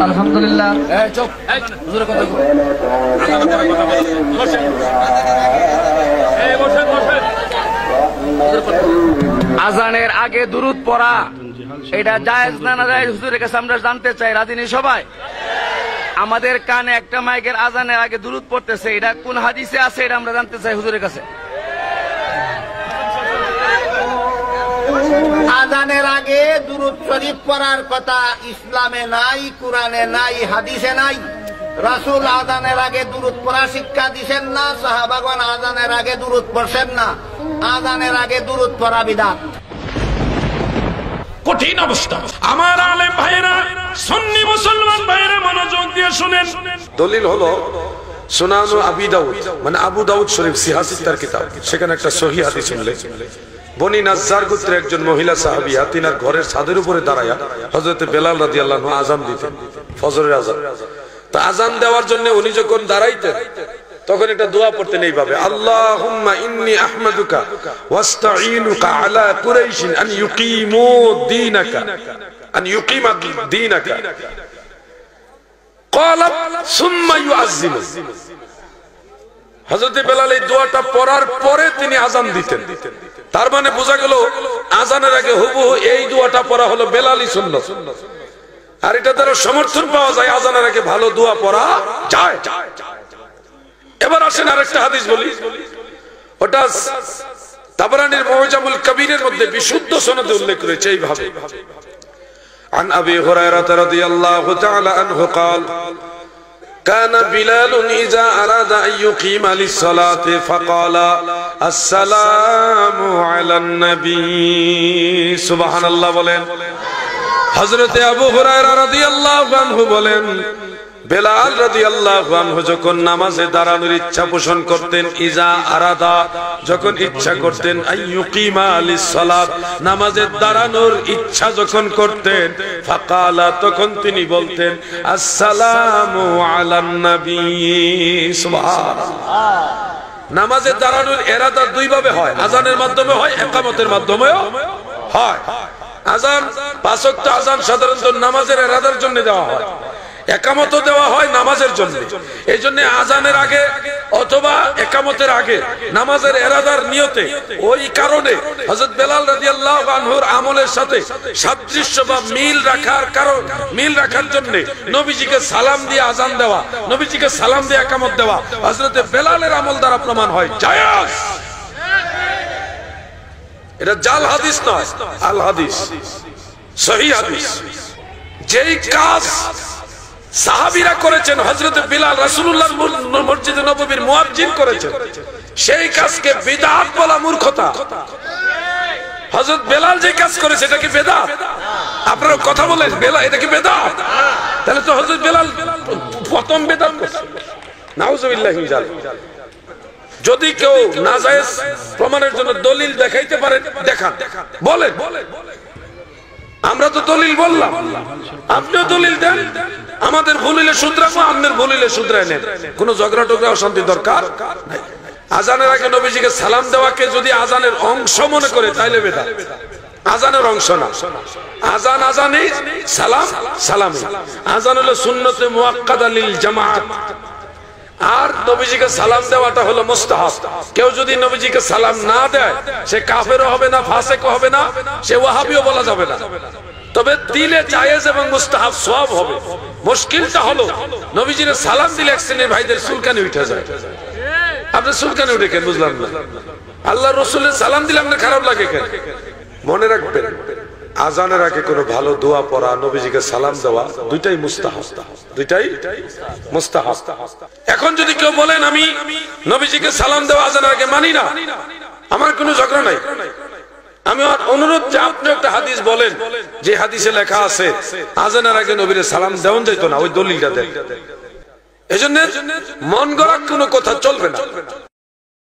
আলহামদুলিল্লাহ। আজানের আগে দুরূদ পড়া এটা জায়েজ না না জায়েজ হুজুরের কাছে আমরা জানতে চাই। রাজিনী সবাই? আমাদের কানে একটা মাইকের আজানের আগে দুরূদ পড়তেছে, এটা কোন হাদিসে আছে এটা আমরা জানতে চাই হুজুরের কাছে। আজানের আগে দুরূদ শরীফ পড়ার কথা ইসলামে নাই, কুরআনে নাই, হাদিসে নাই। রাসূল আজানের আগে দুরূদ পড়া শিক্ষা দিবেন না, সাহাবাগণ আজানের আগে দুরূদ পড়ছেন না। আজানের আগে দুরূদ পড়া বিদআত। কঠিন অবস্থা। আমার আলেম ভাইরা, সুন্নি মুসলমান ভাইরা মনোযোগ দিয়ে শুনেন। দলিল হলো সুনান আবি দাউদ, মানে আবু দাউদ শরীফ সিহাসিত তার কিতাব, সেখানে একটা সহিহ হাদিস উল্লেখ। বনি নাজ্জার গোত্রের একজন মহিলা সাহাবিয়া তিনার ঘরের ছাদের উপরে দাঁড়ায়া হযরত বেলাল রাদিয়াল্লাহু আনহু আযান দিতেন, ফজরের আযান। তা আযান দেওয়ার জন্য উনি যখন দাঁড়াইতেন তখন একটা দোয়া পড়তেন এইভাবে, আল্লাহুম্মা ইন্নী আহমাদুকা ওয়াস্তাঈনুকা আলা কুরাইশ আন ইউকিমু দীনাকা আন ইউকিমা দীনাকা ক্বালাত সুম্মা ইউআযযিমু। হযরত বেলাল এই দোয়াটা পড়ার পরে তিনি আযান দিতেন। তার মানে বোঝা গেল আযানের আগে হুবহু এই দোয়াটা পড়া হলো বেলালি সুন্নাত। আর এটা দ্বারা সমর্থন পাওয়া যায় আযানের আগে ভালো দোয়া পড়া যায়। এবার আসেন আরেকটা হাদিস বলি, ওটা তাবরানীর মুআজামুল কবীরের মধ্যে বিশুদ্ধ সনদে উল্লেখ রয়েছে এইভাবে, عن أبي هريرة رضي الله تعالى عنه قال كان بلال إذا أراد أن يقيم للصلاة فقال السلام على النبي سبحان الله বলেন। হযরত আবু হুরায়রা রাদিয়াল্লাহু আনহু বলেন, বেলাল রাদিয়াল্লাহু আনহু যখন নামাজে দাঁড়ানোর ইচ্ছা পোষণ করতেন, ইজা আরাদা যখন ইচ্ছা করতেন, আইয়ুকিমা লিসসালাত নামাজে দাঁড়ানোর ইচ্ছা যখন করতেন, ফাকালা তখন তিনি বলতেন আসসালামু আলান নবী সুবহানাল্লাহ। নামাজে দাঁড়ানোর ইরাদা দুই ভাবে হয়, আযানের মাধ্যমে হয়, ইকামতের মাধ্যমেও হয়। আযান পাঁচ ওয়াক্ত আযান সাধারণত নামাজের ইরাদার জন্য দেওয়া হয়, একামত দেওয়া হয় নামাজের জন্য। এই জন্য আজানের আগে অথবা একামতের আগে নামাজের ইরাদার নিয়তে, ওই কারণে হযরত বেলাল রাদিয়াল্লাহু আনহুর আমলের সাথে সাদৃশ্য বা মিল রাখার জন্য নবীজিকে সালাম দিয়ে আজান দেওয়া, নবীজিকে সালাম দিয়ে একামত দেওয়া হযরত বেলালের আমল দ্বারা প্রমাণ হয় জায়েজ। এটা জাল হাদিস নয়, আল হাদিস, সহিহ হাদিস। যেই কাজ সাহাবীরা করেছেন, হযরত বিলাল রাসূলুল্লাহর মসজিদে নববীর মুয়াজ্জিন করেছেন, সেই কাজকে বিদআত বলা মূর্খতা। হযরত বেলাল যে কাজ করেছে এটা কি বিদআত? আপনারা কথা বলেন বেলাল এটা কি বিদআত? তাহলে তো হযরত বেলাল প্রথম বিদআত করেছে। নাউযুবিল্লাহি মিন যালিক। যদি কেউ নাজায়েজ প্রমাণের জন্য দলিল দেখাইতে পারে দেখান, বলেন। আমরা তো দলিল বললাম, আপনিও দলিল দেন। আমাদের ভুলিলে শুধরাবো, আপনার ভুলিলে শুধরায় নেন। কোনো ঝগড়া টগড়া অশান্তি দরকার নাই। আজানের আগে নবীজিকে সালাম দেওয়াকে যদি আজানের অংশ মনে করে তাইলে বেদা, আজানের অংশ না। আজান আজানই, সালাম সালামই। আজান হলো সুন্নতে মুআক্কাদা লিল জামাআত, আর নবীজিকে সালাম দেওয়াটা হলো মুস্তাহাব। কেউ যদি নবীজিকে সালাম না দেয় সে কাফেরও হবে না, ফাসিকও হবে না, সে ওয়াহাবিও বলা যাবে না। তবে দিলে জায়েজ এবং মুস্তাহাব সওয়াব হবে। মুশকিলটা হলো নবীজির সালাম দিলে এক শ্রেণীর ভাইদের চুলকানি উঠে যায়। আপনি চুলকানি উঠে কেন বুঝলাম না? আল্লাহর রাসূলের সালাম দিলে আপনার খারাপ লাগে কেন? মনে রাখবেন, আজানের আগে কোনো ভালো দোয়া পড়া, নবীজিকে সালাম দেওয়া, দুইটাই মুস্তাহাব, দুইটাই মুস্তাহাব। এখন যদি কেউ বলেন আমি নবীজিকে সালাম দেওয়া আজানের আগে মানি না, আমার কোনো ঝগড়া নাই। আমি অনুরোধ যে আপনি একটা হাদিস বলেন যে হাদিসে লেখা আছে আজানের আগে নবীর সালাম দেওয়া যেত না, ওই দলিলটা দেন। এজন্য মন গড়া কোনো কথা চলবে না।